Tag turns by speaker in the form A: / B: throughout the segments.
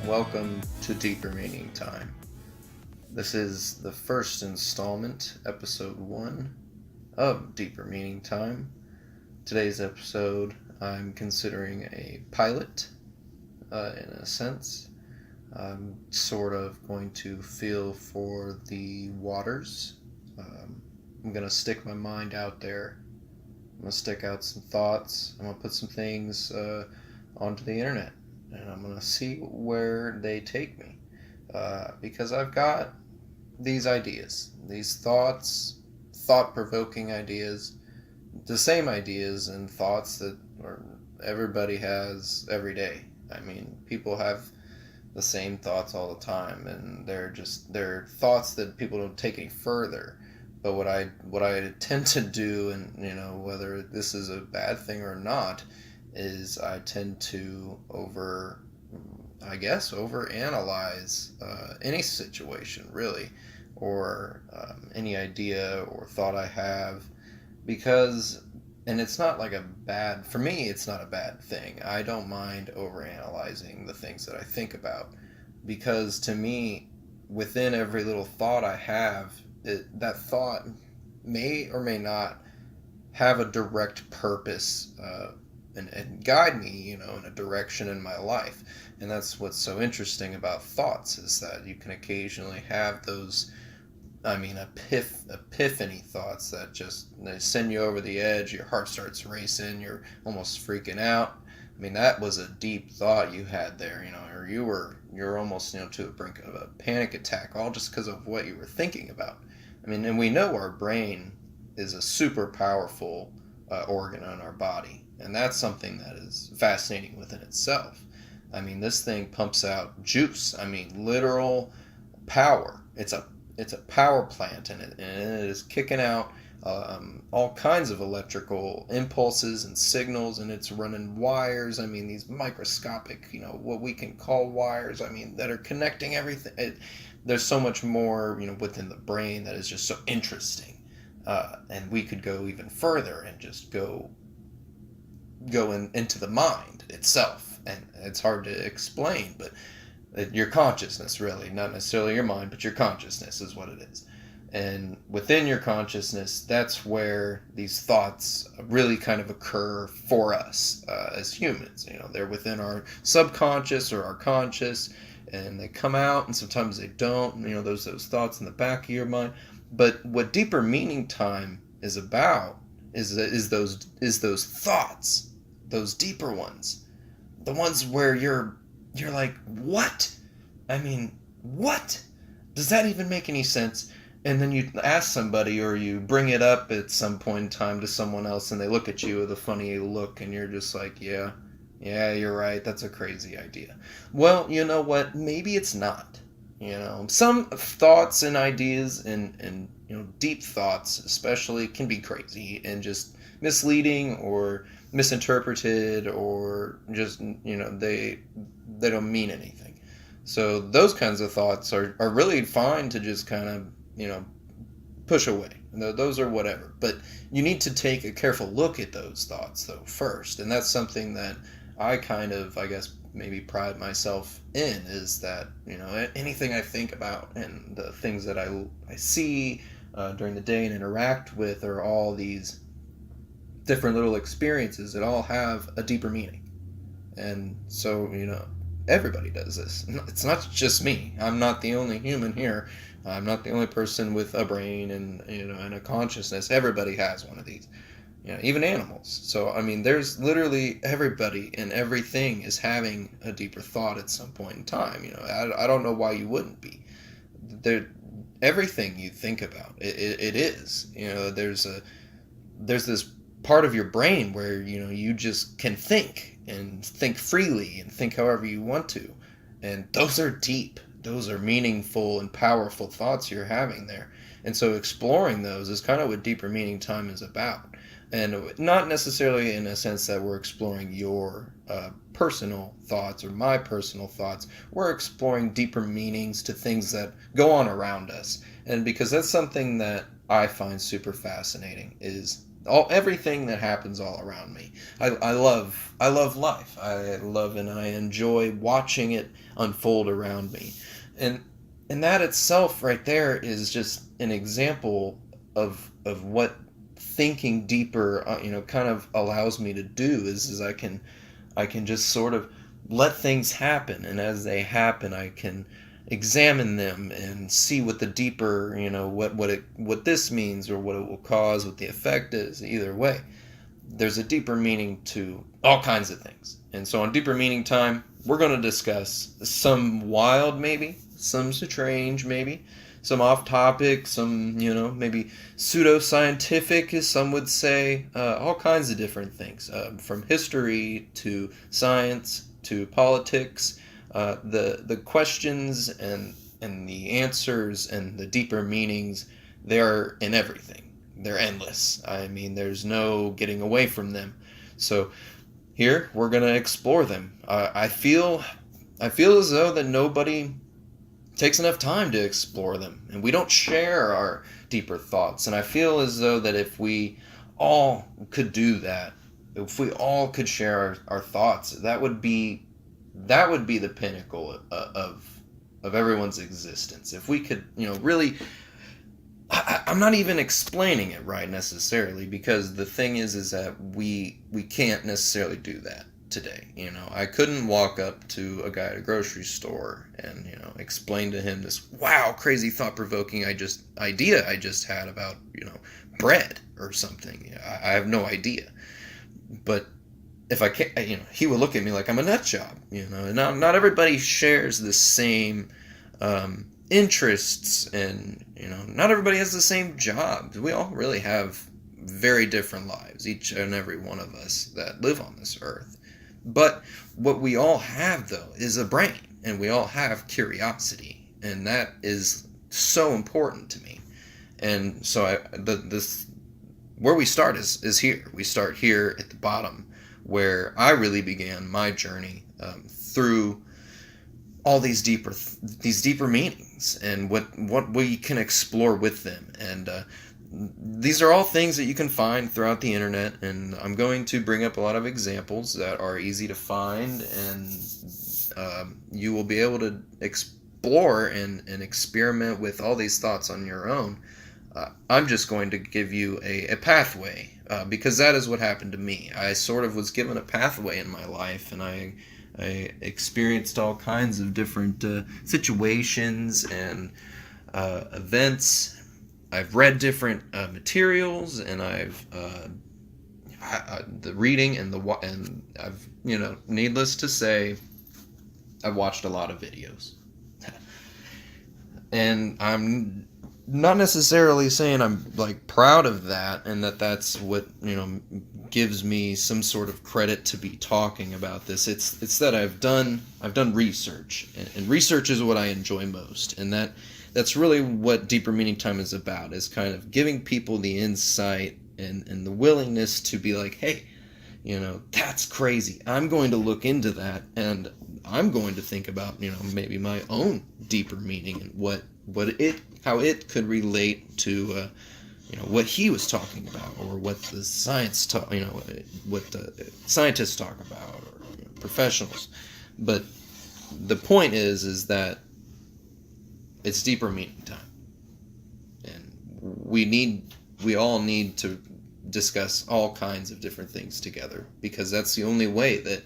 A: Welcome to Deeper Meaning Time. This is the first installment, episode 1 of Deeper Meaning Time. Today's episode, I'm considering a pilot, in a sense. I'm sort of going to feel for the waters. I'm going to stick my mind out there. I'm going to stick out some thoughts. I'm going to put some things onto the internet. And I'm going to see where they take me. Because I've got these ideas, these thoughts, thought-provoking ideas, the same ideas and thoughts that everybody has every day. I mean, people have the same thoughts all the time, and they're thoughts that people don't take any further. But what I tend to do, and whether this is a bad thing or not, is I tend to overanalyze any situation, really, or any idea or thought I have, and it's not for me, it's not a bad thing. I don't mind overanalyzing the things that I think about, because to me, within every little thought I have, that thought may or may not have a direct purpose, and guide me, in a direction in my life. And that's what's so interesting about thoughts, is that you can occasionally have those, epiphany thoughts that they send you over the edge. Your heart starts racing. You're almost freaking out. I mean, that was a deep thought you had there, or you're almost, to the brink of a panic attack, all just because of what you were thinking about. I mean, and we know our brain is a super powerful organ in our body. And that's something that is fascinating within itself. I mean, this thing pumps out juice. I mean, literal power. It's a power plant, and it is kicking out all kinds of electrical impulses and signals, and it's running wires. I mean, these microscopic, what we can call wires. I mean, that are connecting everything. There's so much more, within the brain that is just so interesting. And we could go even further and just go into the mind itself, and it's hard to explain, but your consciousness, really, not necessarily your mind, but your consciousness is what it is. And within your consciousness, that's where these thoughts really kind of occur for us as humans. They're within our subconscious or our conscious, and they come out, and sometimes they don't. Those thoughts in the back of your mind. But what Deeper Meaning Time is about is those thoughts, those deeper ones, the ones where you're like, what? I mean, what? Does that even make any sense? And then you ask somebody, or you bring it up at some point in time to someone else, and they look at you with a funny look, and you're just like, yeah, you're right, that's a crazy idea. Well, you know what? Maybe it's not. Some thoughts and ideas and deep thoughts especially can be crazy and just misleading or misinterpreted, or just they don't mean anything. So those kinds of thoughts are really fine to just kind of push away. Those are whatever, but you need to take a careful look at those thoughts though first. And that's something that I kind of, I guess, maybe pride myself in, is that anything I think about and the things that I see during the day and interact with are all these different little experiences that all have a deeper meaning. And so everybody does this. It's not just me. I'm not the only human here. I'm not the only person with a brain and and a consciousness. Everybody has one of these. Even animals. So, I mean, there's literally everybody and everything is having a deeper thought at some point in time. I don't know why you wouldn't be. Everything you think about, it is. There's this part of your brain where, you just can think and think freely and think however you want to. And those are deep. Those are meaningful and powerful thoughts you're having there. And so exploring those is kind of what Deeper Meaning Time is about. And not necessarily in a sense that we're exploring your personal thoughts or my personal thoughts. We're exploring deeper meanings to things that go on around us. And because that's something that I find super fascinating, is everything that happens all around me. I love life. I love and I enjoy watching it unfold around me. And that itself right there is just an example of what thinking deeper kind of allows me to do is I can just sort of let things happen, and as they happen I can examine them and see what the deeper, what this means or what it will cause, what the effect is. Either way, there's a deeper meaning to all kinds of things. And so on Deeper Meaning Time, we're going to discuss some wild, maybe some strange, maybe some off topic, some, maybe pseudoscientific, as some would say, all kinds of different things, from history to science to politics. The questions and the answers and the deeper meanings, they're in everything. They're endless. I mean, there's no getting away from them. So here we're gonna explore them. I feel as though that nobody takes enough time to explore them, and we don't share our deeper thoughts. And I feel as though that if we all could do that, if we all could share our thoughts, that would be the pinnacle of everyone's existence. If we could, really, I'm not even explaining it right necessarily, because the thing is that we can't necessarily do that today. I couldn't walk up to a guy at a grocery store and explain to him this crazy thought-provoking idea I just had about bread or something. I have no idea, but if I can't, he would look at me like I'm a nut job. Not everybody shares the same interests, and not everybody has the same jobs. We all really have very different lives, each and every one of us that live on this earth. But what we all have, though, is a brain, and we all have curiosity, and that is so important to me. And so where we start is here. We start here at the bottom, where I really began my journey through all these deeper meanings and what we can explore with them. And these are all things that you can find throughout the internet, and I'm going to bring up a lot of examples that are easy to find, and you will be able to explore and experiment with all these thoughts on your own. I'm just going to give you a pathway, because that is what happened to me. I sort of was given a pathway in my life, and I experienced all kinds of different situations and events. I've read different materials, and I've the reading and I've needless to say, I've watched a lot of videos, and I'm not necessarily saying I'm like proud of that, and that's what gives me some sort of credit to be talking about this. It's that I've done research, and research is what I enjoy most, and that's really what Deeper Meaning Time is about, is kind of giving people the insight and the willingness to be like, hey, that's crazy. I'm going to look into that, and I'm going to think about maybe my own deeper meaning and how it could relate to what he was talking about, or what the science what the scientists talk about, or professionals. But the point is that it's Deeper Meaning Time, and we all need to discuss all kinds of different things together, because that's the only way that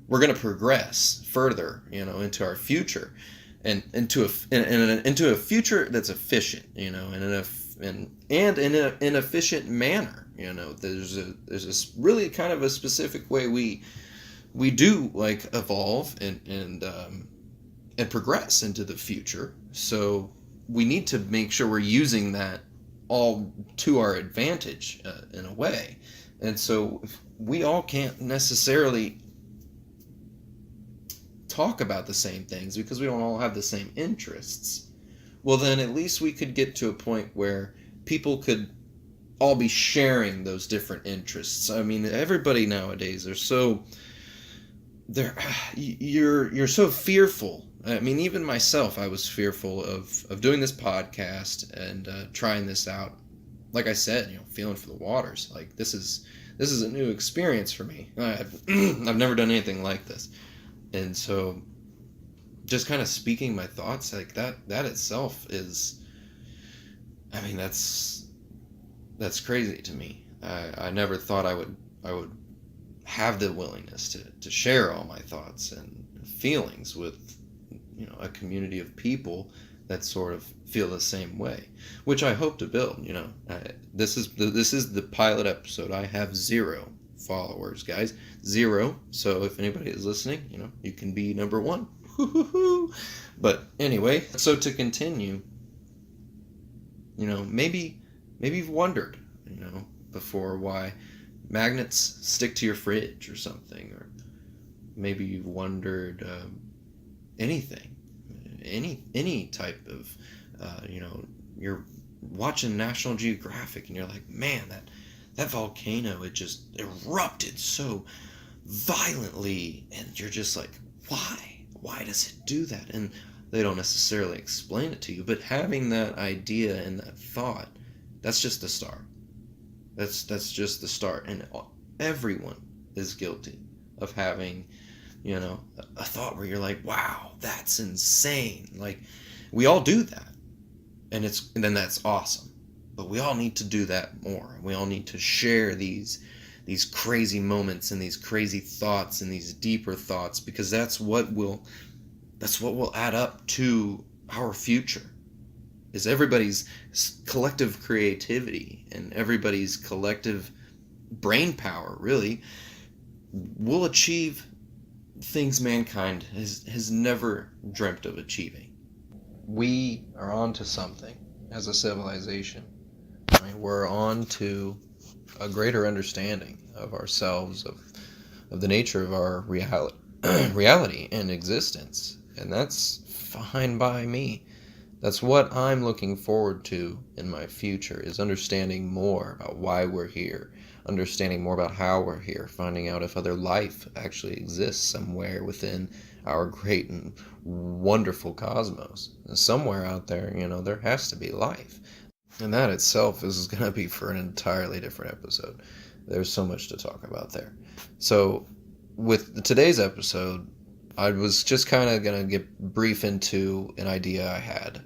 A: we're going to progress further into our future, and into a future that's efficient, and in an efficient manner. There's a really kind of a specific way we do like evolve and progress into the future. So we need to make sure we're using that all to our advantage in a way. And so if we all can't necessarily talk about the same things because we don't all have the same interests, well, then at least we could get to a point where people could all be sharing those different interests. I mean, everybody nowadays you're so fearful. I mean, even myself, I was fearful of doing this podcast and trying this out. like I said, feeling for the waters. Like this is a new experience for me. I've never done anything like this, and so just kind of speaking my thoughts like that itself is, I mean, that's crazy to me. I never thought I would have the willingness to share all my thoughts and feelings with a community of people that sort of feel the same way, which I hope to build. This is the pilot episode. I have 0 followers, guys, 0. So if anybody is listening, you can be number 1. But anyway, so to continue, maybe you've wondered, before why magnets stick to your fridge or something, or maybe you've wondered anything, any type of, you're watching National Geographic and you're like, man, that volcano, it just erupted so violently, and you're just like, why does it do that? And they don't necessarily explain it to you, but having that idea and that thought, that's just the start. That's just the start. And everyone is guilty of having, a thought where you're like, wow, that's insane. Like, we all do that. And then that's awesome. But we all need to do that more. We all need to share these crazy moments and these crazy thoughts and these deeper thoughts, because that's what will add up to our future. Is everybody's collective creativity and everybody's collective brain power, really, will achieve things mankind has never dreamt of achieving. We are on to something as a civilization. I mean, we're on to a greater understanding of ourselves, of the nature of our reality and existence. And that's fine by me. That's what I'm looking forward to in my future, is understanding more about why we're here, understanding more about how we're here, finding out if other life actually exists somewhere within our great and wonderful cosmos. Somewhere out there, there has to be life. And that itself is going to be for an entirely different episode. There's so much to talk about there. So with today's episode, I was just kind of going to get brief into an idea I had,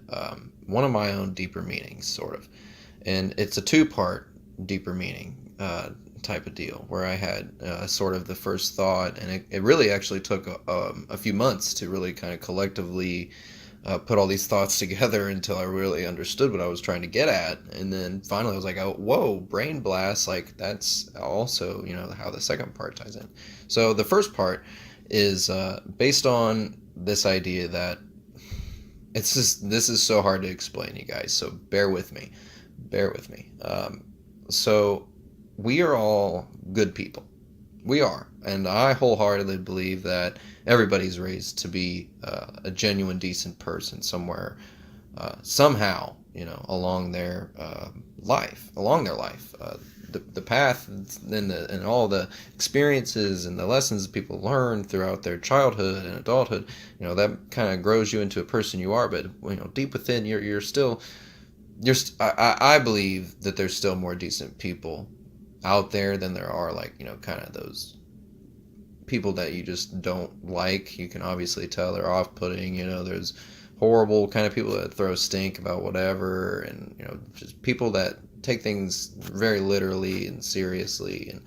A: one of my own deeper meanings, sort of. And it's a 2-part deeper meaning type of deal, where I had sort of the first thought, and it really actually took a few months to really kind of collectively put all these thoughts together until I really understood what I was trying to get at. And then finally I was like, oh, whoa, brain blast, like that's also, how the second part ties in. So the first part is based on this idea that this is so hard to explain, you guys, so bear with me. So we are all good people. We are. And I wholeheartedly believe that everybody's raised to be a genuine, decent person somewhere, somehow, along their life. The path and all the experiences and the lessons people learn throughout their childhood and adulthood, that kind of grows you into a person you are. But deep within, I believe that there's still more decent people out there than there are, kind of those people that you just don't like. You can obviously tell they're off-putting. There's horrible kind of people that throw stink about whatever, and just people that take things very literally and seriously, and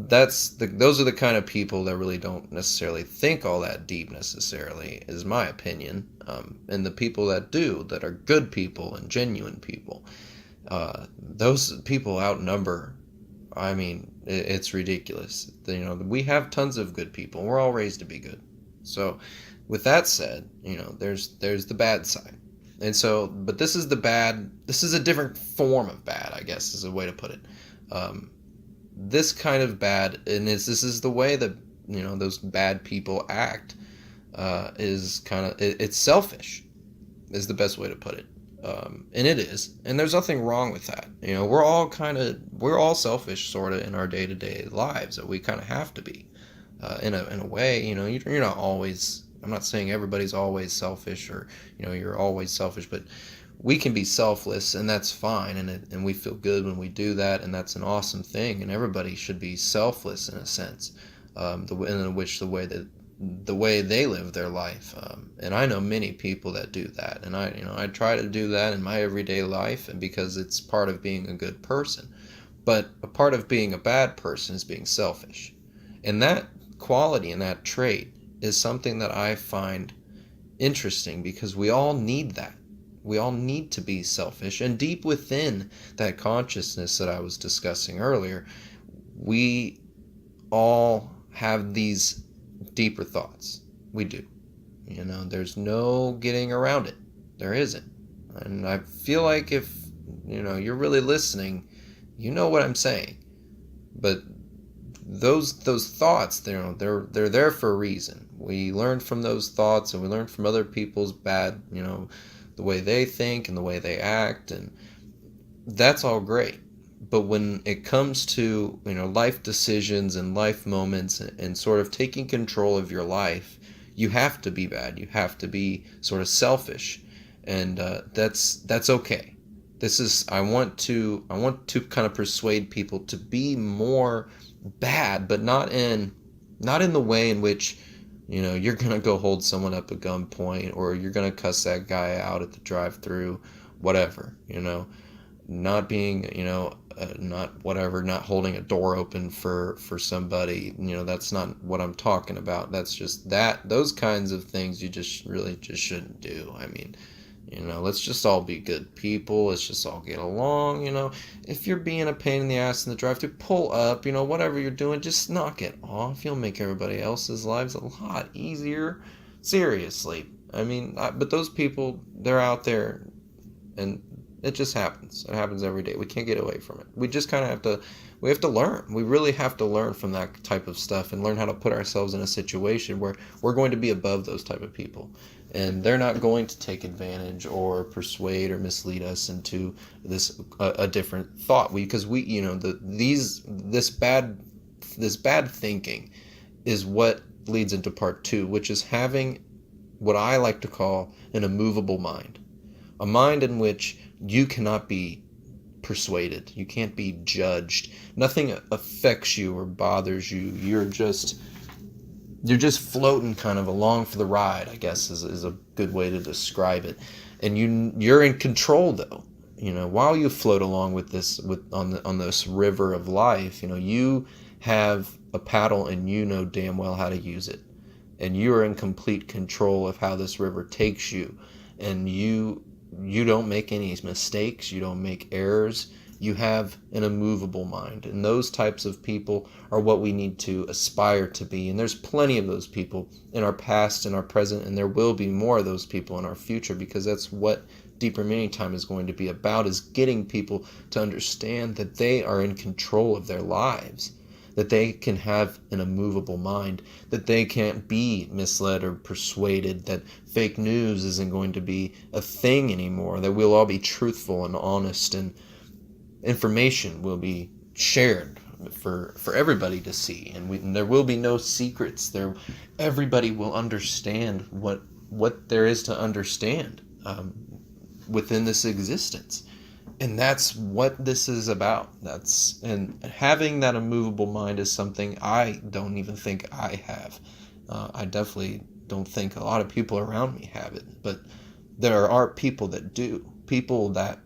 A: those are the kind of people that really don't necessarily think all that deep necessarily, is my opinion. And the people that do, that are good people and genuine people, those people outnumber. I mean, it's ridiculous. We have tons of good people. We're all raised to be good. So with that said, there's the bad side. And so, but this is a different form of bad, I guess, is a way to put it. This kind of bad, and this is the way that, those bad people act, is kind of, it's selfish, is the best way to put it. And it is, and there's nothing wrong with that. We're all selfish, sort of, in our day-to-day lives, that we kind of have to be, in a way. You're not always, I'm not saying everybody's always selfish, or you're always selfish, but we can be selfless, and that's fine, and we feel good when we do that, and that's an awesome thing, and everybody should be selfless in a sense, the way they live their life, and I know many people that do that, and I try to do that in my everyday life, and because it's part of being a good person. But a part of being a bad person is being selfish, and that quality and that trait is something that I find interesting, because we all need that. We all need to be selfish, and deep within that consciousness that I was discussing earlier, we all have these deeper thoughts. We do. There's no getting around it. There isn't. And I feel like if, you're really listening, you know what I'm saying. But those thoughts, they're there for a reason. We learn from those thoughts, and we learn from other people's bad, the way they think and the way they act, and that's all great. But when it comes to, life decisions and life moments, and sort of taking control of your life, you have to be bad. You have to be sort of selfish, and that's okay. I want to kind of persuade people to be more bad, but not in the way in which, you're gonna go hold someone up at gunpoint, or you're gonna cuss that guy out at the drive-through, whatever. Not being, not holding a door open for somebody. That's not what I'm talking about. That's just those kinds of things you just really just shouldn't do. I mean, let's just all be good people. Let's just all get along. If you're being a pain in the ass in the drive-thru, pull up. Whatever you're doing, just knock it off. You'll make everybody else's lives a lot easier. Seriously. I mean, but those people, they're out there, and it just happens. It happens every day. We can't get away from it. We just kind of have to learn. We really have to learn from that type of stuff, and learn how to put ourselves in a situation where we're going to be above those type of people. And they're not going to take advantage or persuade or mislead us into this a different thought. Because this bad thinking is what leads into part 2, which is having what I like to call an immovable mind. A mind in which you cannot be persuaded. You can't be judged. Nothing affects you or bothers you. You're just floating kind of along for the ride, I guess is a good way to describe it. And you're in control, though. While you float along on this river of life, you have a paddle, and you know damn well how to use it. And you are in complete control of how this river takes you. And you don't make any mistakes. You don't make errors. You have an immovable mind. And those types of people are what we need to aspire to be. And there's plenty of those people in our past and our present, and there will be more of those people in our future, because that's what Deeper Meaning Time is going to be about, is getting people to understand that they are in control of their lives, that they can have an immovable mind, that they can't be misled or persuaded, that fake news isn't going to be a thing anymore, that we'll all be truthful and honest, and information will be shared for everybody to see, and there will be no secrets. Everybody will understand what there is to understand within this existence. And that's what this is about. And having that immovable mind is something I don't even think I have. I definitely don't think a lot of people around me have it. But there are people that do. People that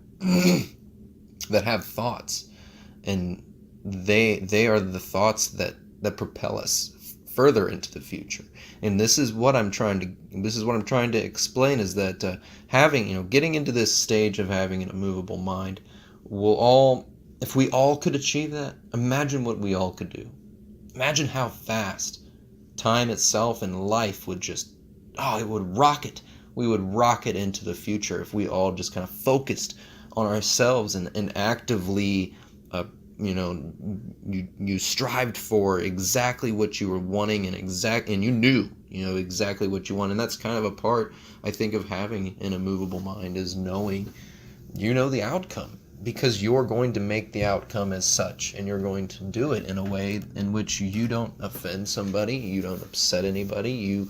A: that have thoughts. And they are the thoughts that propel us further into the future. And this is what I'm trying to explain, is that getting into this stage of having an immovable mind, if we all could achieve that, imagine what we all could do. Imagine how fast time itself and life would it would rocket. We would rocket into the future if we all just kind of focused on ourselves and actively you strived for exactly what you were wanting, and you knew exactly what you want. And that's kind of a part, I think, of having an immovable mind, is knowing the outcome, because you're going to make the outcome as such, and you're going to do it in a way in which you don't offend somebody, you don't upset anybody,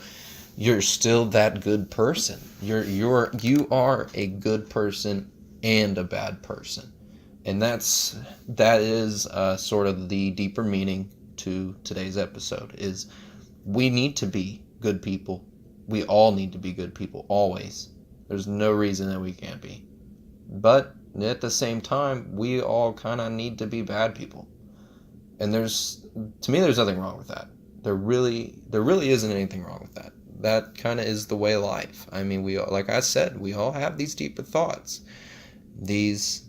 A: you're still that good person. You are a good person and a bad person. And that is sort of the deeper meaning to today's episode, is we need to be good people. We all need to be good people, always. There's no reason that we can't be. But at the same time, we all kind of need to be bad people. And to me, there's nothing wrong with that. There really isn't anything wrong with that. That kind of is the way of life. I mean, like I said, we all have these deeper thoughts, these,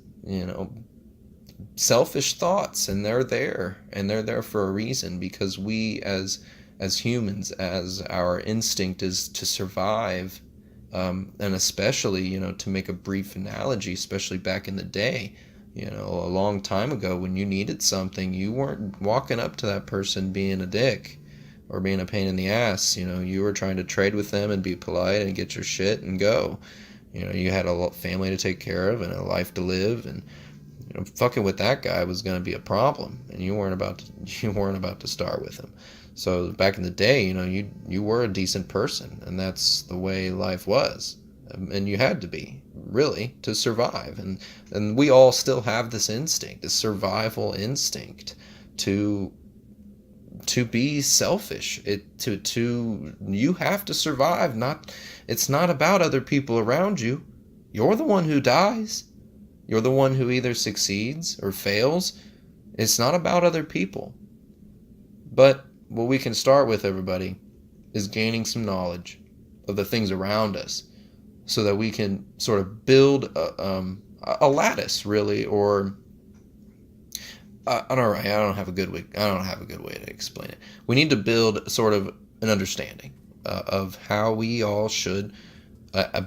A: selfish thoughts, and they're there for a reason, because we as humans, as our instinct is to survive, and especially, to make a brief analogy, especially back in the day, a long time ago, when you needed something, you weren't walking up to that person being a dick or being a pain in the ass. You were trying to trade with them and be polite and get your shit and go. You had a family to take care of and a life to live, and fucking with that guy was going to be a problem, and you weren't about to start with him. So back in the day, you were a decent person, and that's the way life was, and you had to be, really, to survive. And we all still have this instinct, this survival instinct, to be selfish. You have to survive. It's not about other people around you. You're the one who dies. You're the one who either succeeds or fails. It's not about other people. But what we can start with, everybody, is gaining some knowledge of the things around us, so that we can sort of build a lattice, really, or I don't have a good way to explain it. We need to build sort of an understanding of how we all should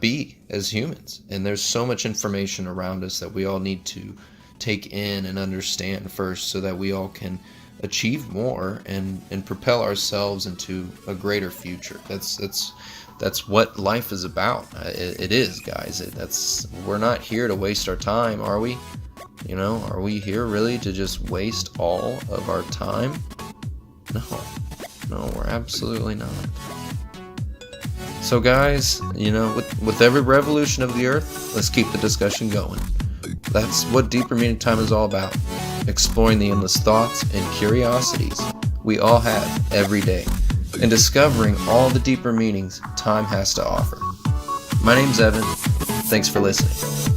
A: be as humans. And there's so much information around us that we all need to take in and understand first, so that we all can achieve more and propel ourselves into a greater future. That's what life is about. It is, guys. We're not here to waste our time, are we? Are we here really to just waste all of our time? No, we're absolutely not. So guys, with every revolution of the earth, let's keep the discussion going. That's what Deeper Meaning Time is all about. Exploring the endless thoughts and curiosities we all have every day, and discovering all the deeper meanings time has to offer. My name's Evan. Thanks for listening.